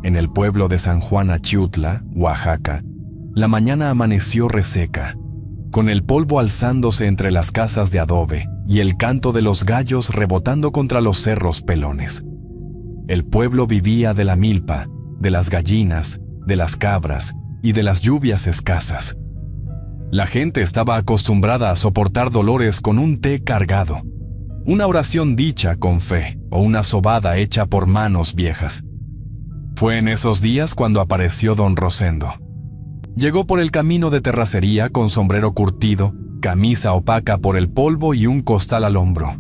en el pueblo de San Juan Achiutla, Oaxaca, la mañana amaneció reseca, con el polvo alzándose entre las casas de adobe y el canto de los gallos rebotando contra los cerros pelones. El pueblo vivía de la milpa, de las gallinas, de las cabras y de las lluvias escasas. La gente estaba acostumbrada a soportar dolores con un té cargado, una oración dicha con fe o una sobada hecha por manos viejas. Fue en esos días cuando apareció don Rosendo. Llegó por el camino de terracería con sombrero curtido, camisa opaca por el polvo y un costal al hombro.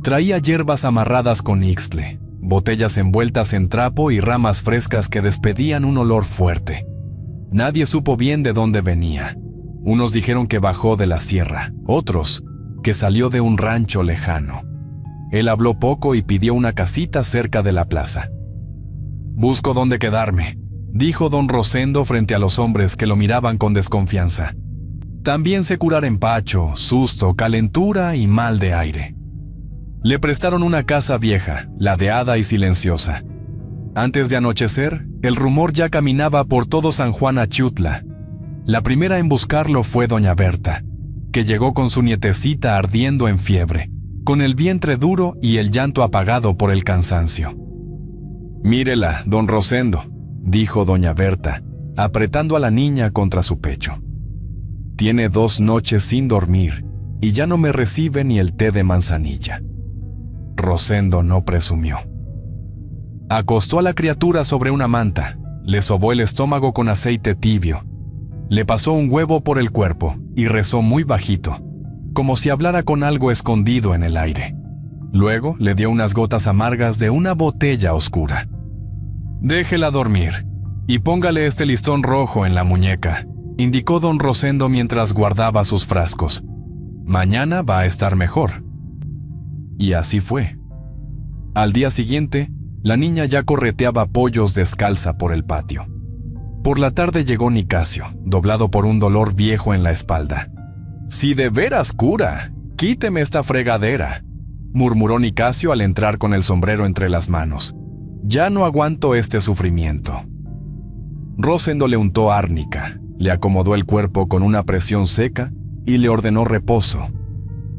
Traía hierbas amarradas con ixtle, botellas envueltas en trapo y ramas frescas que despedían un olor fuerte. Nadie supo bien de dónde venía. Unos dijeron que bajó de la sierra, otros que salió de un rancho lejano. Él habló poco y pidió una casita cerca de la plaza. «Busco dónde quedarme», dijo don Rosendo frente a los hombres que lo miraban con desconfianza. También sé curar empacho, susto, calentura y mal de aire. Le prestaron una casa vieja, ladeada y silenciosa. Antes de anochecer, el rumor ya caminaba por todo San Juan Achiutla. La primera en buscarlo fue doña Berta, que llegó con su nietecita ardiendo en fiebre, con el vientre duro y el llanto apagado por el cansancio. «Mírela, don Rosendo», dijo doña Berta, apretando a la niña contra su pecho. «Tiene 2 noches sin dormir y ya no me recibe ni el té de manzanilla». Rosendo no presumió. Acostó a la criatura sobre una manta, le sobó el estómago con aceite tibio, le pasó un huevo por el cuerpo y rezó muy bajito, como si hablara con algo escondido en el aire. Luego le dio unas gotas amargas de una botella oscura. «Déjela dormir y póngale este listón rojo en la muñeca», indicó don Rosendo mientras guardaba sus frascos. «Mañana va a estar mejor». Y así fue. Al día siguiente, la niña ya correteaba pollos descalza por el patio. Por la tarde llegó Nicasio, doblado por un dolor viejo en la espalda. «Si de veras cura, quíteme esta fregadera», murmuró Nicasio al entrar con el sombrero entre las manos. «Ya no aguanto este sufrimiento». Rosendo le untó árnica, le acomodó el cuerpo con una presión seca y le ordenó reposo.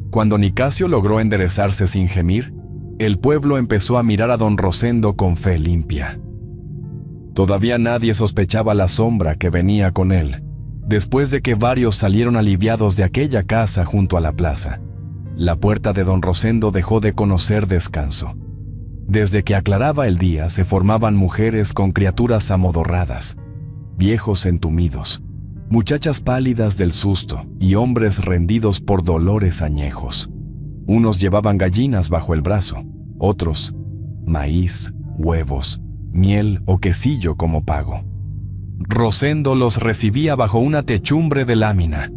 Cuando Nicasio logró enderezarse sin gemir, el pueblo empezó a mirar a don Rosendo con fe limpia. Todavía nadie sospechaba la sombra que venía con él, después de que varios salieron aliviados de aquella casa junto a la plaza. La puerta de don Rosendo dejó de conocer descanso. Desde que aclaraba el día se formaban mujeres con criaturas amodorradas, viejos entumidos, muchachas pálidas del susto y hombres rendidos por dolores añejos. Unos llevaban gallinas bajo el brazo, otros maíz, huevos, miel o quesillo como pago. Rosendo los recibía bajo una techumbre de lámina.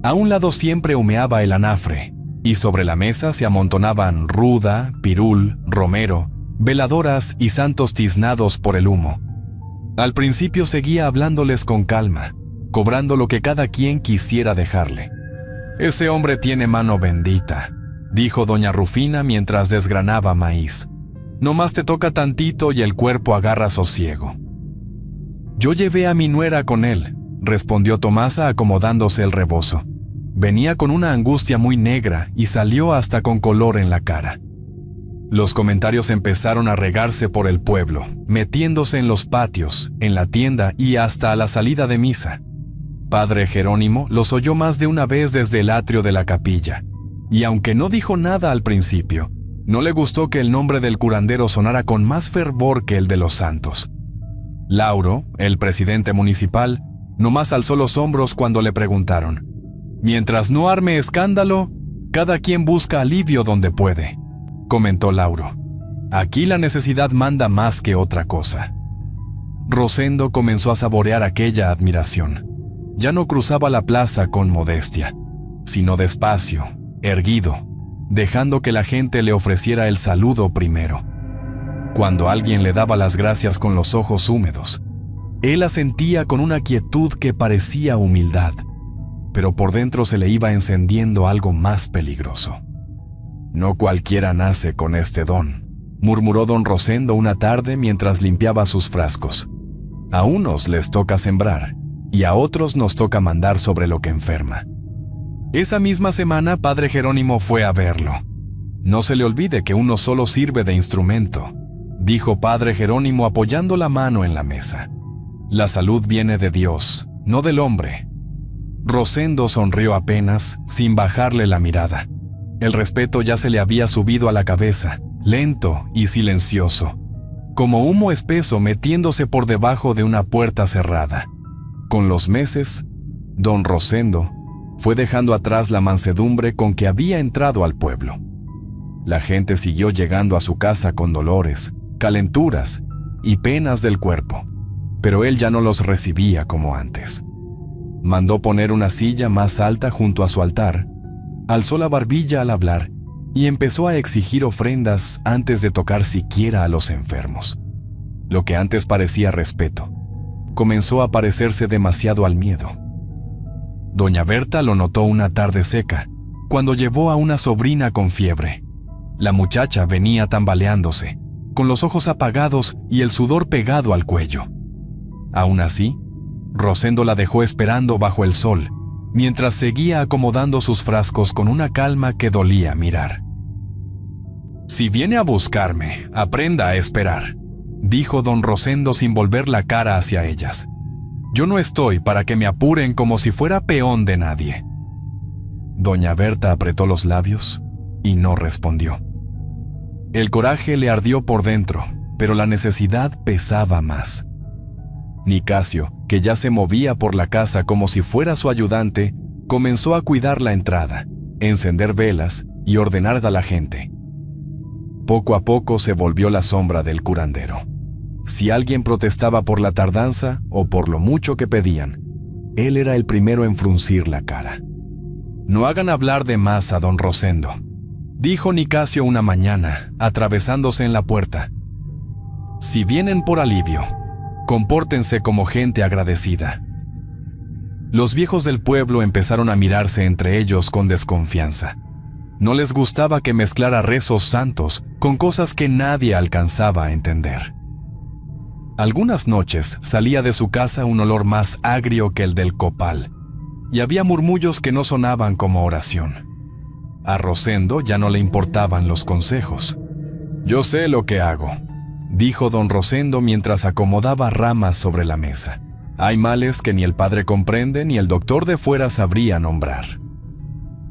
A un lado siempre humeaba el anafre, y sobre la mesa se amontonaban ruda, pirul, romero, veladoras y santos tiznados por el humo. Al principio seguía hablándoles con calma, cobrando lo que cada quien quisiera dejarle. «Ese hombre tiene mano bendita», dijo doña Rufina mientras desgranaba maíz. «Nomás te toca tantito y el cuerpo agarra sosiego». «Yo llevé a mi nuera con él», respondió Tomasa acomodándose el rebozo. Venía con una angustia muy negra y salió hasta con color en la cara. Los comentarios empezaron a regarse por el pueblo, metiéndose en los patios, en la tienda y hasta a la salida de misa. Padre Jerónimo los oyó más de una vez desde el atrio de la capilla, y aunque no dijo nada al principio, no le gustó que el nombre del curandero sonara con más fervor que el de los santos. Lauro, el presidente municipal, nomás alzó los hombros cuando le preguntaron: «Mientras no arme escándalo, cada quien busca alivio donde puede», comentó Lauro. «Aquí la necesidad manda más que otra cosa». Rosendo comenzó a saborear aquella admiración. Ya no cruzaba la plaza con modestia, sino despacio, erguido, dejando que la gente le ofreciera el saludo primero. Cuando alguien le daba las gracias con los ojos húmedos, él asentía con una quietud que parecía humildad, pero por dentro se le iba encendiendo algo más peligroso. «No cualquiera nace con este don», murmuró don Rosendo una tarde mientras limpiaba sus frascos. A unos les toca sembrar y a otros nos toca mandar sobre lo que enferma. Esa misma semana, padre Jerónimo fue a verlo. No se le olvide que uno solo sirve de instrumento, dijo padre Jerónimo apoyando la mano en la mesa. La salud viene de Dios, no del hombre. Rosendo sonrió apenas, sin bajarle la mirada. El respeto ya se le había subido a la cabeza, lento y silencioso, como humo espeso metiéndose por debajo de una puerta cerrada. Con los meses, don Rosendo fue dejando atrás la mansedumbre con que había entrado al pueblo. La gente siguió llegando a su casa con dolores, calenturas y penas del cuerpo, pero él ya no los recibía como antes. Mandó poner una silla más alta junto a su altar, alzó la barbilla al hablar y empezó a exigir ofrendas antes de tocar siquiera a los enfermos. Lo que antes parecía respeto, comenzó a parecerse demasiado al miedo. Doña Berta lo notó una tarde seca, cuando llevó a una sobrina con fiebre. La muchacha venía tambaleándose, con los ojos apagados y el sudor pegado al cuello. Aún así, Rosendo la dejó esperando bajo el sol, mientras seguía acomodando sus frascos con una calma que dolía mirar. «Si viene a buscarme, aprenda a esperar», dijo don Rosendo sin volver la cara hacia ellas. «Yo no estoy para que me apuren como si fuera peón de nadie». Doña Berta apretó los labios y no respondió. El coraje le ardió por dentro, pero la necesidad pesaba más. Nicasio, que ya se movía por la casa como si fuera su ayudante, comenzó a cuidar la entrada, encender velas y ordenar a la gente. Poco a poco se volvió la sombra del curandero. Si alguien protestaba por la tardanza o por lo mucho que pedían, él era el primero en fruncir la cara. «No hagan hablar de más a don Rosendo», dijo Nicasio una mañana, atravesándose en la puerta. «Si vienen por alivio, compórtense como gente agradecida». Los viejos del pueblo empezaron a mirarse entre ellos con desconfianza. No les gustaba que mezclara rezos santos con cosas que nadie alcanzaba a entender. Algunas noches salía de su casa un olor más agrio que el del copal, y había murmullos que no sonaban como oración. A Rosendo ya no le importaban los consejos. «Yo sé lo que hago», dijo don Rosendo mientras acomodaba ramas sobre la mesa. «Hay males que ni el padre comprende ni el doctor de fuera sabría nombrar».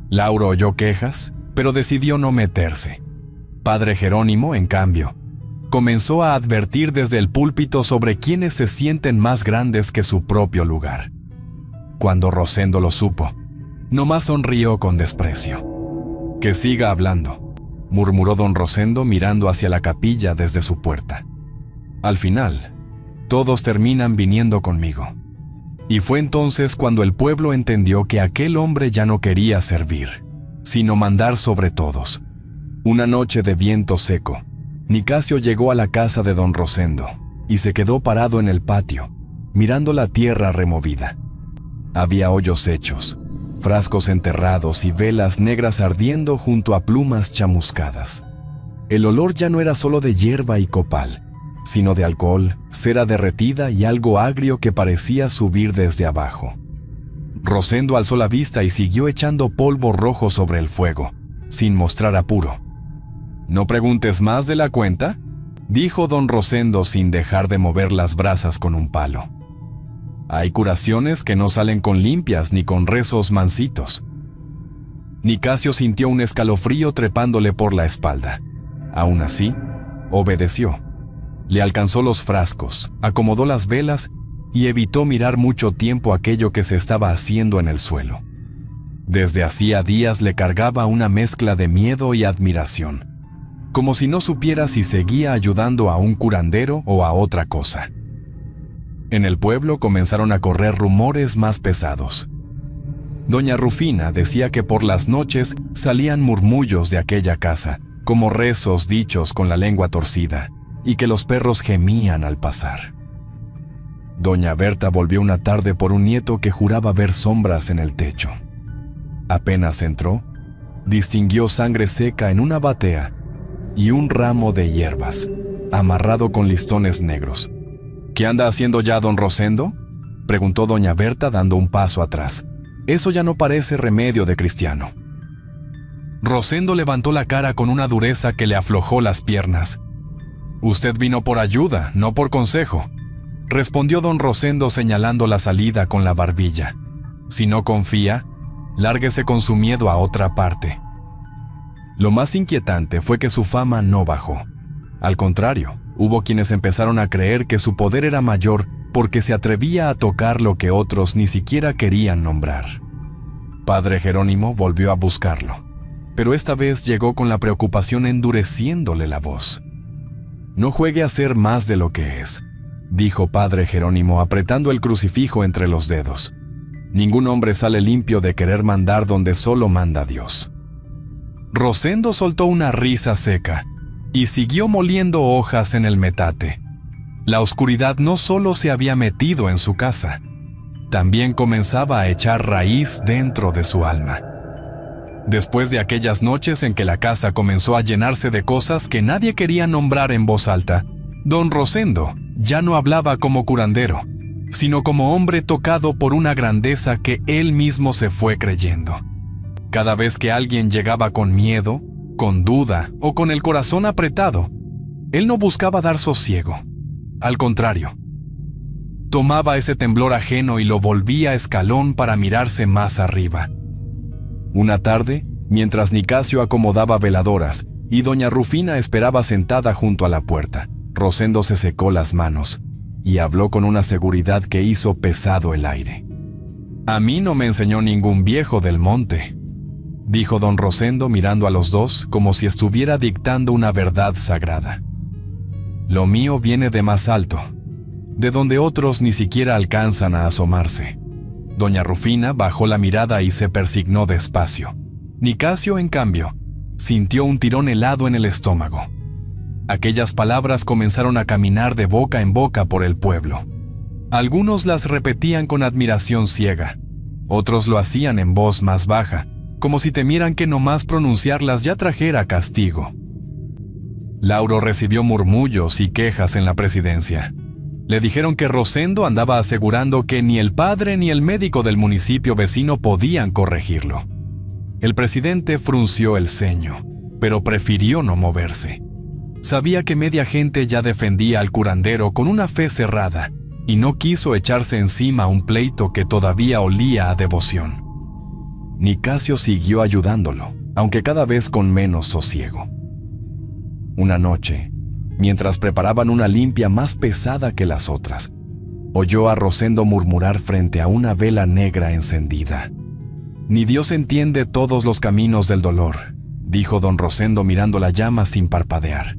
Lauro oyó quejas, pero decidió no meterse. Padre Jerónimo, en cambio, comenzó a advertir desde el púlpito sobre quienes se sienten más grandes que su propio lugar. Cuando Rosendo lo supo, nomás sonrió con desprecio. «Que siga hablando», murmuró don Rosendo mirando hacia la capilla desde su puerta. «Al final, todos terminan viniendo conmigo». Y fue entonces cuando el pueblo entendió que aquel hombre ya no quería servir, sino mandar sobre todos. Una noche de viento seco, Nicasio llegó a la casa de don Rosendo y se quedó parado en el patio, mirando la tierra removida. Había hoyos hechos, frascos enterrados y velas negras ardiendo junto a plumas chamuscadas. El olor ya no era solo de hierba y copal, sino de alcohol, cera derretida y algo agrio que parecía subir desde abajo. Rosendo alzó la vista y siguió echando polvo rojo sobre el fuego, sin mostrar apuro. «¿No preguntes más de la cuenta?», dijo don Rosendo sin dejar de mover las brasas con un palo. «Hay curaciones que no salen con limpias ni con rezos mansitos». Nicasio sintió un escalofrío trepándole por la espalda. Aún así, obedeció. Le alcanzó los frascos, acomodó las velas y evitó mirar mucho tiempo aquello que se estaba haciendo en el suelo. Desde hacía días le cargaba una mezcla de miedo y admiración, como si no supiera si seguía ayudando a un curandero o a otra cosa. En el pueblo comenzaron a correr rumores más pesados. Doña Rufina decía que por las noches salían murmullos de aquella casa, como rezos dichos con la lengua torcida, y que los perros gemían al pasar. Doña Berta volvió una tarde por un nieto que juraba ver sombras en el techo. Apenas entró, distinguió sangre seca en una batea y un ramo de hierbas, amarrado con listones negros. «¿Qué anda haciendo ya don Rosendo?», preguntó doña Berta dando un paso atrás. «Eso ya no parece remedio de cristiano». Rosendo levantó la cara con una dureza que le aflojó las piernas. «Usted vino por ayuda, no por consejo», respondió don Rosendo señalando la salida con la barbilla. «Si no confía, lárguese con su miedo a otra parte». Lo más inquietante fue que su fama no bajó. Al contrario, hubo quienes empezaron a creer que su poder era mayor porque se atrevía a tocar lo que otros ni siquiera querían nombrar. Padre Jerónimo volvió a buscarlo, pero esta vez llegó con la preocupación endureciéndole la voz. «No juegue a ser más de lo que es», dijo Padre Jerónimo apretando el crucifijo entre los dedos. «Ningún hombre sale limpio de querer mandar donde solo manda Dios». Rosendo soltó una risa seca y siguió moliendo hojas en el metate. La oscuridad no solo se había metido en su casa, también comenzaba a echar raíz dentro de su alma. Después de aquellas noches en que la casa comenzó a llenarse de cosas que nadie quería nombrar en voz alta, don Rosendo ya no hablaba como curandero, sino como hombre tocado por una grandeza que él mismo se fue creyendo. Cada vez que alguien llegaba con miedo, con duda o con el corazón apretado, él no buscaba dar sosiego. Al contrario, tomaba ese temblor ajeno y lo volvía escalón para mirarse más arriba. Una tarde, mientras Nicasio acomodaba veladoras y doña Rufina esperaba sentada junto a la puerta, Rosendo se secó las manos y habló con una seguridad que hizo pesado el aire. «A mí no me enseñó ningún viejo del monte», dijo don Rosendo mirando a los dos como si estuviera dictando una verdad sagrada. «Lo mío viene de más alto, de donde otros ni siquiera alcanzan a asomarse». Doña Rufina bajó la mirada y se persignó despacio. Nicasio, en cambio, sintió un tirón helado en el estómago. Aquellas palabras comenzaron a caminar de boca en boca por el pueblo. Algunos las repetían con admiración ciega, otros lo hacían en voz más baja, como si temieran que nomás pronunciarlas ya trajera castigo. Lauro recibió murmullos y quejas en la presidencia. Le dijeron que Rosendo andaba asegurando que ni el padre ni el médico del municipio vecino podían corregirlo. El presidente frunció el ceño, pero prefirió no moverse. Sabía que media gente ya defendía al curandero con una fe cerrada y no quiso echarse encima un pleito que todavía olía a devoción. Nicasio siguió ayudándolo, aunque cada vez con menos sosiego. Una noche, mientras preparaban una limpia más pesada que las otras, oyó a Rosendo murmurar frente a una vela negra encendida. «Ni Dios entiende todos los caminos del dolor», dijo don Rosendo mirando la llama sin parpadear.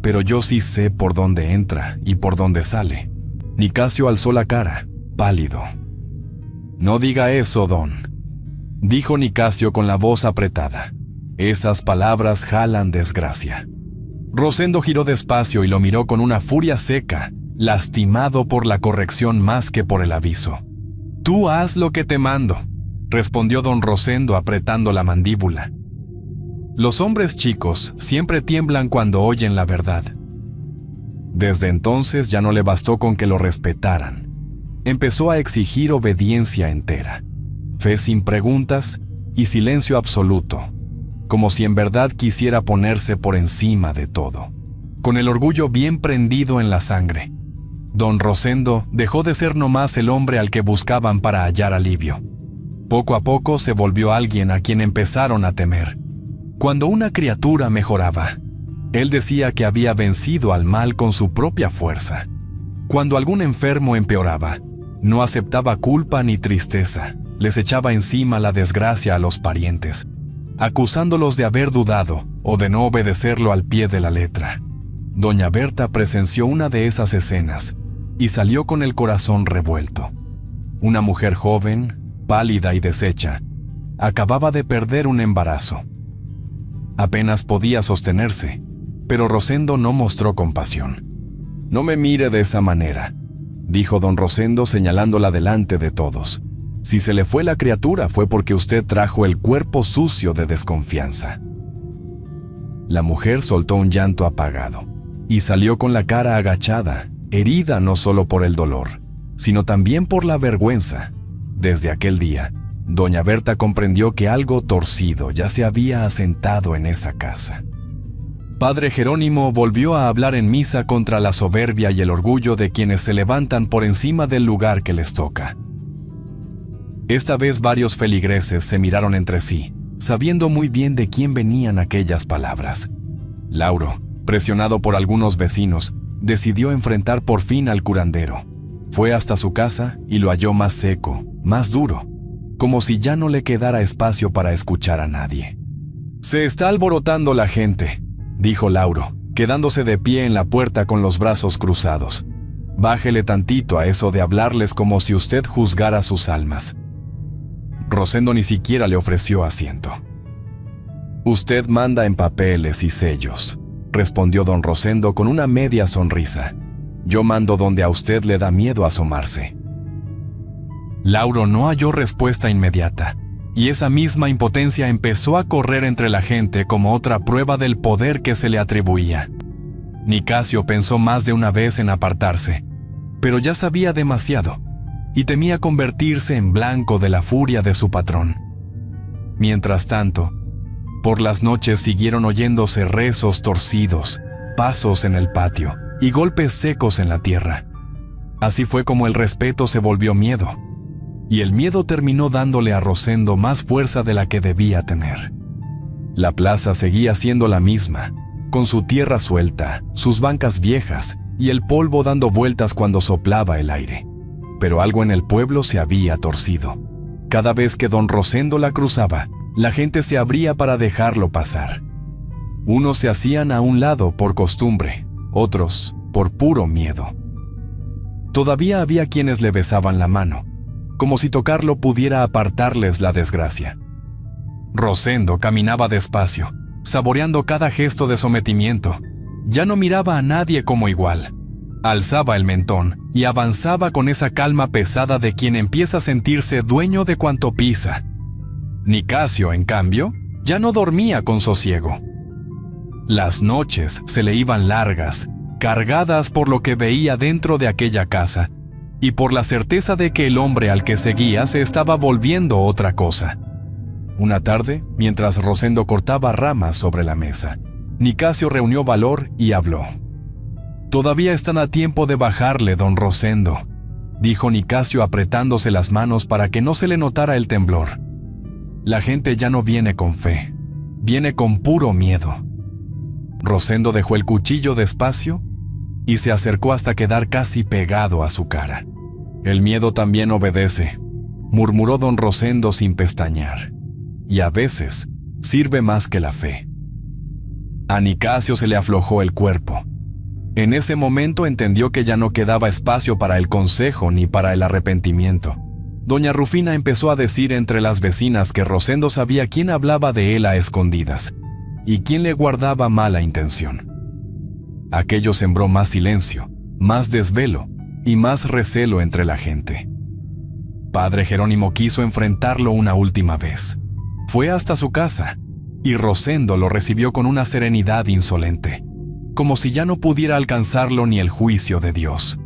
«Pero yo sí sé por dónde entra y por dónde sale». Nicasio alzó la cara, pálido. «No diga eso, don», dijo Nicasio con la voz apretada. «Esas palabras jalan desgracia». Rosendo giró despacio y lo miró con una furia seca, lastimado por la corrección más que por el aviso. «Tú haz lo que te mando», respondió don Rosendo apretando la mandíbula. Los hombres chicos siempre tiemblan cuando oyen la verdad. Desde entonces ya no le bastó con que lo respetaran. Empezó a exigir obediencia entera, fe sin preguntas y silencio absoluto, como si en verdad quisiera ponerse por encima de todo. Con el orgullo bien prendido en la sangre, don Rosendo dejó de ser nomás el hombre al que buscaban para hallar alivio. Poco a poco se volvió alguien a quien empezaron a temer. Cuando una criatura mejoraba, él decía que había vencido al mal con su propia fuerza. Cuando algún enfermo empeoraba, no aceptaba culpa ni tristeza, les echaba encima la desgracia a los parientes, acusándolos de haber dudado o de no obedecerlo al pie de la letra. Doña Berta presenció una de esas escenas y salió con el corazón revuelto. Una mujer joven, pálida y deshecha, acababa de perder un embarazo. Apenas podía sostenerse, pero Rosendo no mostró compasión. «No me mire de esa manera», dijo don Rosendo señalándola delante de todos. «Si se le fue la criatura fue porque usted trajo el cuerpo sucio de desconfianza». La mujer soltó un llanto apagado y salió con la cara agachada, herida no solo por el dolor, sino también por la vergüenza. Desde aquel día, doña Berta comprendió que algo torcido ya se había asentado en esa casa. Padre Jerónimo volvió a hablar en misa contra la soberbia y el orgullo de quienes se levantan por encima del lugar que les toca. Esta vez varios feligreses se miraron entre sí, sabiendo muy bien de quién venían aquellas palabras. Lauro, presionado por algunos vecinos, decidió enfrentar por fin al curandero. Fue hasta su casa y lo halló más seco, más duro, como si ya no le quedara espacio para escuchar a nadie. «Se está alborotando la gente», dijo Lauro, quedándose de pie en la puerta con los brazos cruzados. «Bájele tantito a eso de hablarles como si usted juzgara sus almas». Rosendo ni siquiera le ofreció asiento. «Usted manda en papeles y sellos», respondió don Rosendo con una media sonrisa. «Yo mando donde a usted le da miedo asomarse». Lauro no halló respuesta inmediata, y esa misma impotencia empezó a correr entre la gente como otra prueba del poder que se le atribuía. Nicasio pensó más de una vez en apartarse, pero ya sabía demasiado, y temía convertirse en blanco de la furia de su patrón. Mientras tanto, por las noches siguieron oyéndose rezos torcidos, pasos en el patio y golpes secos en la tierra. Así fue como el respeto se volvió miedo, y el miedo terminó dándole a Rosendo más fuerza de la que debía tener. La plaza seguía siendo la misma, con su tierra suelta, sus bancas viejas y el polvo dando vueltas cuando soplaba el aire. Pero algo en el pueblo se había torcido. Cada vez que don Rosendo la cruzaba, la gente se abría para dejarlo pasar. Unos se hacían a un lado por costumbre, otros por puro miedo. Todavía había quienes le besaban la mano, como si tocarlo pudiera apartarles la desgracia. Rosendo caminaba despacio, saboreando cada gesto de sometimiento. Ya no miraba a nadie como igual. Alzaba el mentón y avanzaba con esa calma pesada de quien empieza a sentirse dueño de cuanto pisa. Nicasio, en cambio, ya no dormía con sosiego. Las noches se le iban largas, cargadas por lo que veía dentro de aquella casa y por la certeza de que el hombre al que seguía se estaba volviendo otra cosa. Una tarde, mientras Rosendo cortaba ramas sobre la mesa, Nicasio reunió valor y habló. «Todavía están a tiempo de bajarle, don Rosendo», dijo Nicasio apretándose las manos para que no se le notara el temblor. «La gente ya no viene con fe, viene con puro miedo». Rosendo dejó el cuchillo despacio y se acercó hasta quedar casi pegado a su cara. «El miedo también obedece», murmuró don Rosendo sin pestañear, «y a veces sirve más que la fe». A Nicasio se le aflojó el cuerpo. En ese momento entendió que ya no quedaba espacio para el consejo ni para el arrepentimiento. Doña Rufina empezó a decir entre las vecinas que Rosendo sabía quién hablaba de él a escondidas y quién le guardaba mala intención. Aquello sembró más silencio, más desvelo y más recelo entre la gente. Padre Jerónimo quiso enfrentarlo una última vez. Fue hasta su casa y Rosendo lo recibió con una serenidad insolente, como si ya no pudiera alcanzarlo ni el juicio de Dios.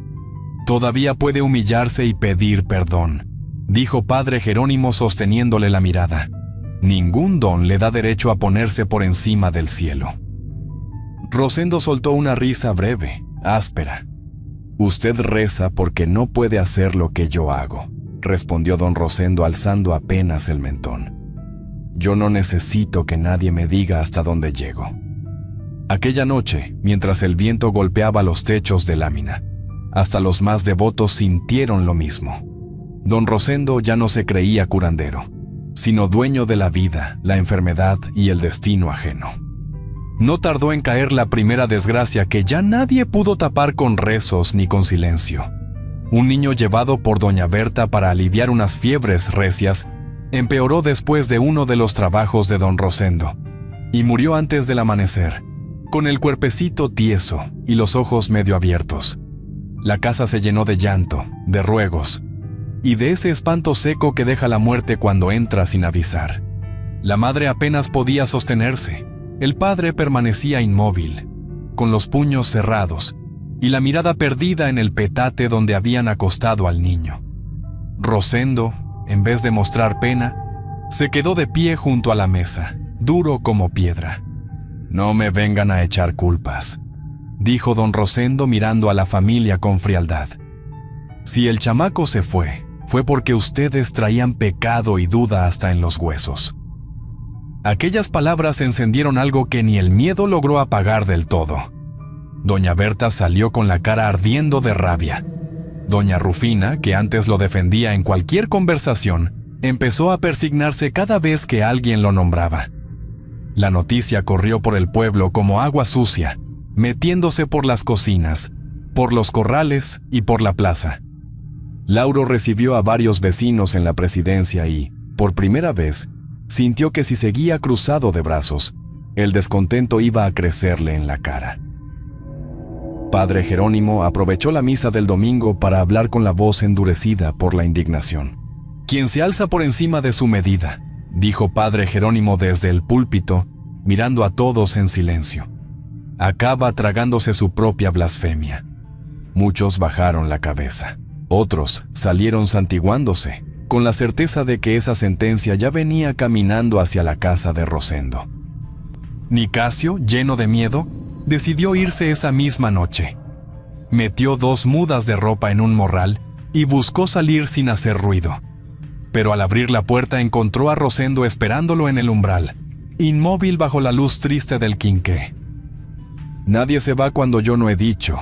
«Todavía puede humillarse y pedir perdón», dijo Padre Jerónimo sosteniéndole la mirada. «Ningún don le da derecho a ponerse por encima del cielo». Rosendo soltó una risa breve, áspera. «Usted reza porque no puede hacer lo que yo hago», respondió don Rosendo alzando apenas el mentón. «Yo no necesito que nadie me diga hasta dónde llego». Aquella noche, mientras el viento golpeaba los techos de lámina, hasta los más devotos sintieron lo mismo. Don Rosendo ya no se creía curandero, sino dueño de la vida, la enfermedad y el destino ajeno. No tardó en caer la primera desgracia que ya nadie pudo tapar con rezos ni con silencio. Un niño llevado por doña Berta para aliviar unas fiebres recias empeoró después de uno de los trabajos de don Rosendo y murió antes del amanecer, con el cuerpecito tieso y los ojos medio abiertos. La casa se llenó de llanto, de ruegos y de ese espanto seco que deja la muerte cuando entra sin avisar. La madre apenas podía sostenerse. El padre permanecía inmóvil, con los puños cerrados y la mirada perdida en el petate donde habían acostado al niño. Rosendo, en vez de mostrar pena, se quedó de pie junto a la mesa, duro como piedra. «No me vengan a echar culpas», dijo don Rosendo mirando a la familia con frialdad. «Si el chamaco se fue porque ustedes traían pecado y duda hasta en los huesos». Aquellas palabras encendieron algo que ni el miedo logró apagar del todo. Doña Berta salió con la cara ardiendo de rabia. Doña Rufina, que antes lo defendía en cualquier conversación, empezó a persignarse cada vez que alguien lo nombraba. La noticia corrió por el pueblo como agua sucia, metiéndose por las cocinas, por los corrales y por la plaza. Lauro recibió a varios vecinos en la presidencia y, por primera vez, sintió que si seguía cruzado de brazos, el descontento iba a crecerle en la cara. Padre Jerónimo aprovechó la misa del domingo para hablar con la voz endurecida por la indignación. «Quien se alza por encima de su medida», dijo Padre Jerónimo desde el púlpito, mirando a todos en silencio, «acaba tragándose su propia blasfemia». Muchos bajaron la cabeza. Otros salieron santiguándose, con la certeza de que esa sentencia ya venía caminando hacia la casa de Rosendo. Nicasio, lleno de miedo, decidió irse esa misma noche. Metió 2 mudas de ropa en un morral y buscó salir sin hacer ruido. Pero al abrir la puerta encontró a Rosendo esperándolo en el umbral, inmóvil bajo la luz triste del quinqué. «Nadie se va cuando yo no he dicho»,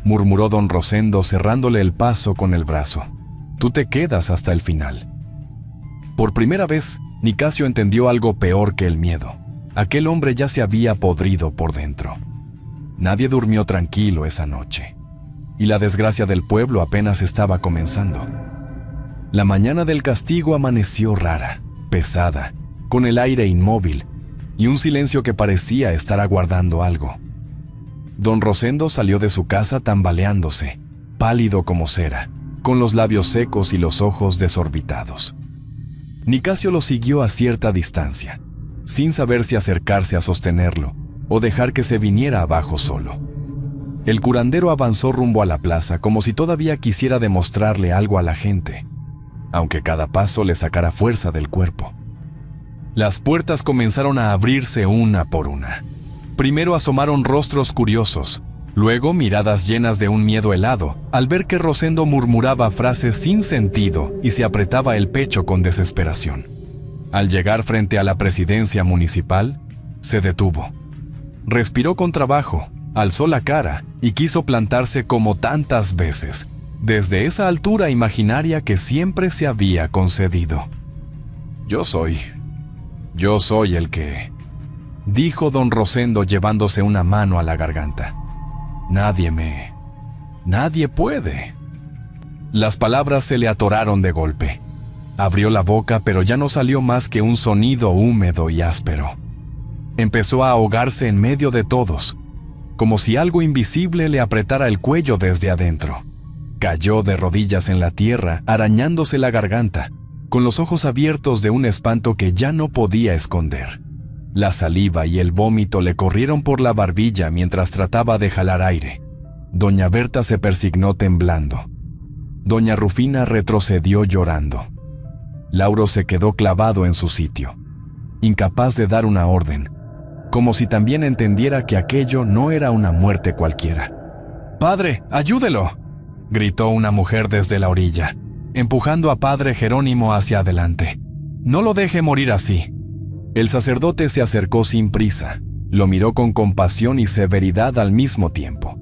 murmuró don Rosendo cerrándole el paso con el brazo. «Tú te quedas hasta el final». Por primera vez, Nicasio entendió algo peor que el miedo. Aquel hombre ya se había podrido por dentro. Nadie durmió tranquilo esa noche, y la desgracia del pueblo apenas estaba comenzando. La mañana del castigo amaneció rara, pesada, con el aire inmóvil y un silencio que parecía estar aguardando algo. Don Rosendo salió de su casa tambaleándose, pálido como cera, con los labios secos y los ojos desorbitados. Nicasio lo siguió a cierta distancia, sin saber si acercarse a sostenerlo o dejar que se viniera abajo solo. El curandero avanzó rumbo a la plaza como si todavía quisiera demostrarle algo a la gente, aunque cada paso le sacara fuerza del cuerpo. Las puertas comenzaron a abrirse una por una. Primero asomaron rostros curiosos, luego miradas llenas de un miedo helado, al ver que Rosendo murmuraba frases sin sentido y se apretaba el pecho con desesperación. Al llegar frente a la presidencia municipal, se detuvo. Respiró con trabajo, alzó la cara y quiso plantarse como tantas veces, desde esa altura imaginaria que siempre se había concedido. Yo soy el que», dijo don Rosendo llevándose una mano a la garganta. Nadie puede». Las palabras se le atoraron de golpe. Abrió la boca, pero ya no salió más que un sonido húmedo y áspero. Empezó a ahogarse en medio de todos, como si algo invisible le apretara el cuello desde adentro. Cayó de rodillas en la tierra, arañándose la garganta, con los ojos abiertos de un espanto que ya no podía esconder. La saliva y el vómito le corrieron por la barbilla mientras trataba de jalar aire. Doña Berta se persignó temblando. Doña Rufina retrocedió llorando. Lauro se quedó clavado en su sitio, incapaz de dar una orden, como si también entendiera que aquello no era una muerte cualquiera. «¡Padre, ayúdelo!», gritó una mujer desde la orilla, empujando a Padre Jerónimo hacia adelante. «No lo deje morir así». El sacerdote se acercó sin prisa, lo miró con compasión y severidad al mismo tiempo,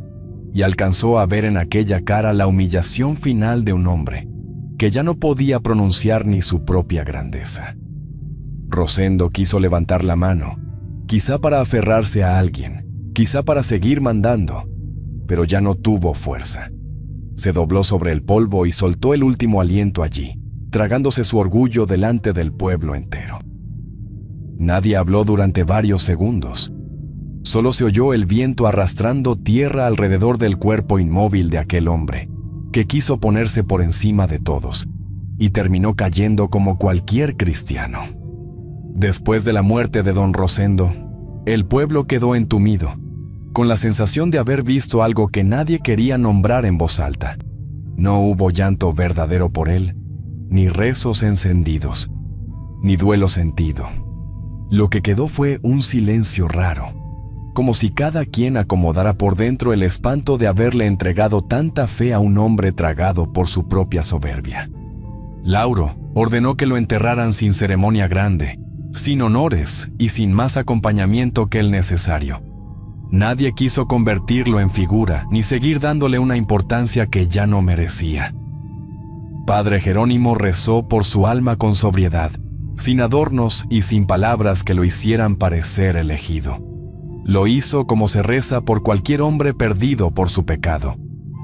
y alcanzó a ver en aquella cara la humillación final de un hombre que ya no podía pronunciar ni su propia grandeza. Rosendo quiso levantar la mano, quizá para aferrarse a alguien, quizá para seguir mandando, pero ya no tuvo fuerza. Se dobló sobre el polvo y soltó el último aliento allí, tragándose su orgullo delante del pueblo entero. Nadie habló durante varios segundos. Solo se oyó el viento arrastrando tierra alrededor del cuerpo inmóvil de aquel hombre, que quiso ponerse por encima de todos, y terminó cayendo como cualquier cristiano. Después de la muerte de don Rosendo, El pueblo quedó entumido, con la sensación de haber visto algo que nadie quería nombrar en voz alta. No hubo llanto verdadero por él, ni rezos encendidos, ni duelo sentido. Lo que quedó fue un silencio raro, como si cada quien acomodara por dentro el espanto de haberle entregado tanta fe a un hombre tragado por su propia soberbia. Lauro ordenó que lo enterraran sin ceremonia grande, sin honores y sin más acompañamiento que el necesario. Nadie quiso convertirlo en figura ni seguir dándole una importancia que ya no merecía. Padre Jerónimo rezó por su alma con sobriedad, sin adornos y sin palabras que lo hicieran parecer elegido. Lo hizo como se reza por cualquier hombre perdido por su pecado.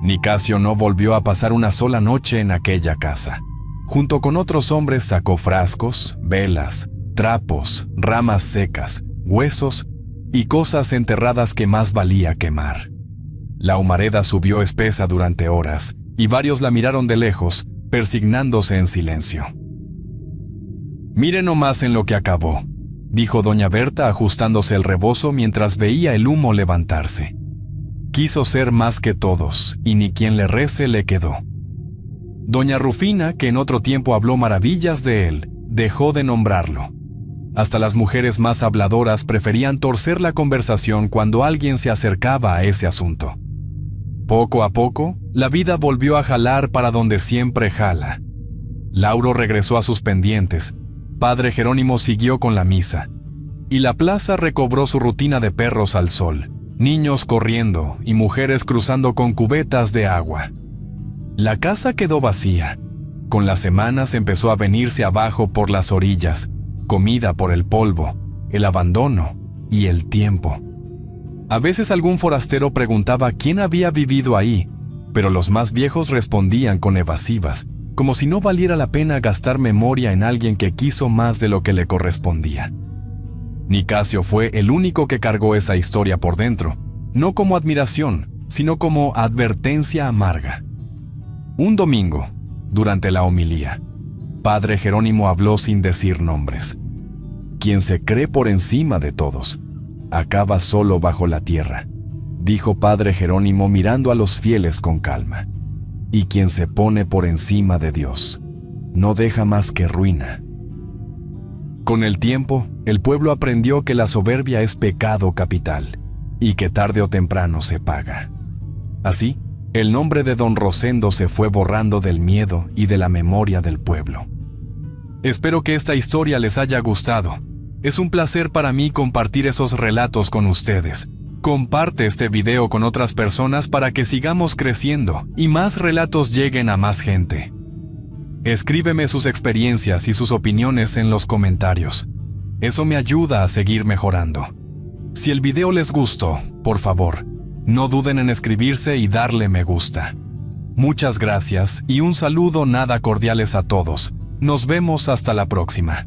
Nicasio no volvió a pasar una sola noche en aquella casa. Junto con otros hombres sacó frascos, velas, trapos, ramas secas, huesos y cosas enterradas que más valía quemar. La humareda subió espesa durante horas y varios la miraron de lejos, persignándose en silencio. «Mire nomás en lo que acabó», dijo doña Berta ajustándose el rebozo mientras veía el humo levantarse. Quiso ser más que todos y ni quien le rece le quedó. Doña Rufina, que en otro tiempo habló maravillas de él, dejó de nombrarlo. Hasta las mujeres más habladoras preferían torcer la conversación cuando alguien se acercaba a ese asunto. Poco a poco, la vida volvió a jalar para donde siempre jala. Lauro regresó a sus pendientes, Padre Jerónimo siguió con la misa, y la plaza recobró su rutina de perros al sol, niños corriendo y mujeres cruzando con cubetas de agua. La casa quedó vacía. Con las semanas empezó a venirse abajo por las orillas, comida por el polvo, el abandono y el tiempo. A veces algún forastero preguntaba quién había vivido ahí, pero los más viejos respondían con evasivas, como si no valiera la pena gastar memoria en alguien que quiso más de lo que le correspondía. Nicasio fue el único que cargó esa historia por dentro, no como admiración, sino como advertencia amarga. Un domingo, durante la homilía, Padre Jerónimo habló sin decir nombres. Quien se cree por encima de todos, acaba solo bajo la tierra, dijo Padre Jerónimo mirando a los fieles con calma. Y quien se pone por encima de Dios, no deja más que ruina. Con el tiempo, el pueblo aprendió que la soberbia es pecado capital y que tarde o temprano se paga. Así, el nombre de don Rosendo se fue borrando del miedo y de la memoria del pueblo. Espero que esta historia les haya gustado. Es un placer para mí compartir esos relatos con ustedes. Comparte este video con otras personas para que sigamos creciendo y más relatos lleguen a más gente. Escríbeme sus experiencias y sus opiniones en los comentarios. Eso me ayuda a seguir mejorando. Si el video les gustó, por favor, no duden en escribirse y darle me gusta. Muchas gracias y un saludo nada cordiales a todos. Nos vemos hasta la próxima.